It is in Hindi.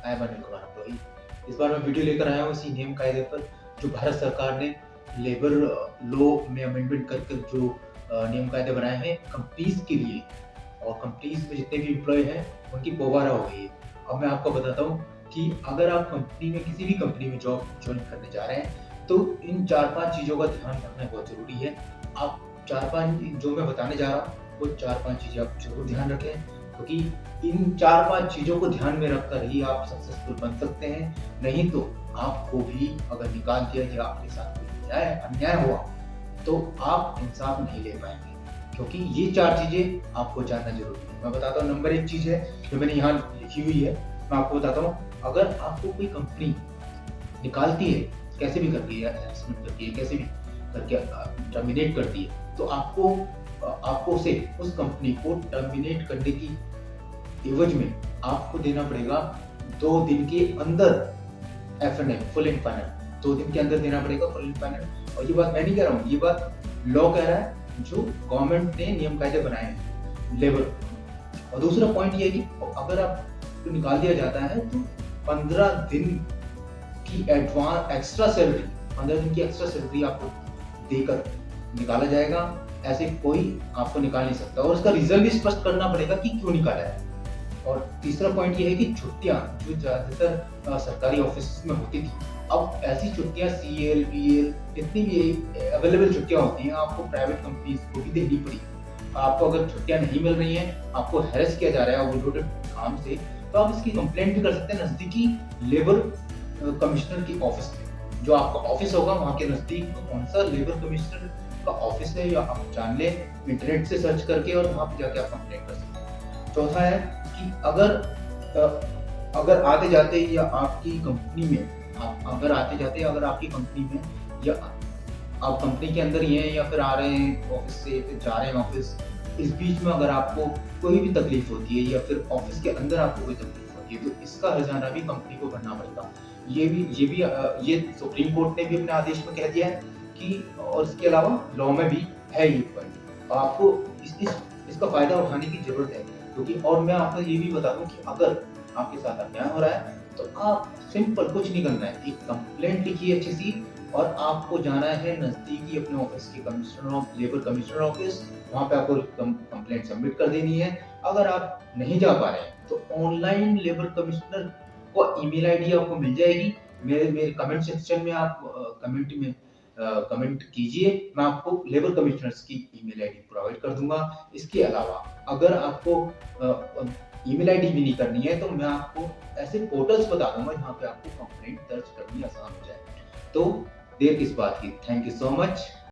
I am Anil Kumar employee. इस बार मैं वीडियो लेकर आया हूँ इसी नियम कायदे पर जो भारत सरकार ने लेबर लॉ में अमेंडमेंट कर कर जो नियम कायदे बनाए हैं कंपनीज के लिए, और कंपनीज में जितने भी एम्प्लॉय हैं उनकी दोबारा हो गई है। अब मैं आपको बताता हूँ कि अगर आप कंपनी में किसी भी कंपनी में जॉब ज्वाइन करने जा रहे हैं तो इन 4-5 चीज़ों का ध्यान रखना बहुत ज़रूरी है। आप 4-5 जो मैं बताने जा रहा हूँ वो 4-5 चीज़ें आप ज़रूर ध्यान रखें, क्योंकि इन 4-5 चीज़ों को ध्यान में रखकर ही आप सक्सेसफुल बन सकते हैं। नहीं तो आपको भी अगर निकाल दिया या आपके साथ कोई अन्याय हुआ तो आप इंसाफ नहीं ले पाएँगे। क्योंकि ये 4 चीज़ें आपको जानना ज़रूरी है। मैं बताता हूँ, नंबर 1 चीज़ है जो मैंने यहाँ लिखी हुई है, मैं आपको बताता हूँ। अगर आपको कोई कंपनी निकालती है, कैसे भी करके या हैरेसमेंट करके या कैसे भी करके टर्मिनेट करती है, तो आपको उसे उस कंपनी को टर्मिनेट करने की एवज में आपको देना पड़ेगा 2 दिन के अंदर एफ-एन-ए, फुल एंड फाइनल। 2 दिन के अंदर देना पड़ेगा फुल एंड फाइनल। और ये बात मैं नहीं कह रहा हूँ, ये बात लॉ कह रहा है, जो गवर्नमेंट ने नियम कायदे बनाए हैं लेबर। और दूसरा पॉइंट ये है कि अगर आपको निकाल दिया जाता है तो 15 दिन की एडवांस एक्स्ट्रा सैलरी 15 दिन की एक्स्ट्रा सैलरी आपको देकर निकाला जाएगा। ऐसे कोई आपको निकाल नहीं सकता और उसका रीज़न भी स्पष्ट करना पड़ेगा कि क्यों निकाला है। और तीसरा पॉइंट ये है कि छुट्टियाँ जो ज़्यादातर सरकारी ऑफिस में होती थी, अब ऐसी छुट्टियाँ सीएल, बीएल जितनी भी अवेलेबल छुट्टियाँ होती हैं, आपको प्राइवेट कंपनीज़ को भी देनी पड़ी। आपको अगर छुट्टियाँ नहीं मिल रही हैं, आपको हैरेस किया जा रहा है ओवरलोडेड काम से, तो आप इसकी कंप्लेंट भी कर सकते हैं नज़दीकी लेबर कमिश्नर की ऑफिस में। जो आपका ऑफिस होगा वहाँ के नज़दीक कौन सा लेबर कमिश्नर का ऑफिस है या आप जान लें इंटरनेट से सर्च करके, और वहाँ पे जाके आप कंप्लेंट कर सकते हैं। चौथा है कि अगर आते-जाते या आपकी कंपनी में अगर आते-जाते अगर आपकी कंपनी में या आप कंपनी के अंदर ही हैं या फिर आ रहे हैं ऑफिस से, फिर जा रहे हैं ऑफिस, इस बीच में अगर आपको कोई भी तकलीफ होती है या फिर ऑफिस के अंदर आपको कोई तकलीफ होती है, तो इसका हर्जाना भी कंपनी को भरना पड़ेगा। ये सुप्रीम कोर्ट ने भी अपने आदेश में कह दिया है कि, और इसके अलावा लॉ में भी है ये पॉइंट। आपको इसका फायदा उठाने की जरूरत है, क्योंकि और मैं आपको ये भी बता दूं कि अगर आपके साथ अन्याय हो रहा है तो आप सिंपल कुछ नहीं करना है, एक कंप्लेंट लिखिए अच्छी सी, और आपको जाना है नजदीकी अपने ऑफिस के लेबर कमिश्नर ऑफिस, वहां पे आपको कंप्लेंट सबमिट कर देनी है। अगर आप नहीं जा पा रहे हैं तो ऑनलाइन लेबर कमिश्नर को ईमेल आईडी आपको मिल जाएगी। मेरे मेरे कमेंट सेक्शन में आप कमेंट कीजिए, मैं आपको लेबर कमिश्नर्स की ईमेल आईडी प्रोवाइड कर दूंगा। इसके अलावा अगर आपको ईमेल आईडी भी नहीं करनी है तो मैं आपको ऐसे पोर्टल्स बता दूंगा जहाँ पे आपको कंप्लेंट दर्ज करनी आसान हो जाए। तो देर किस बात की, थैंक यू सो मच।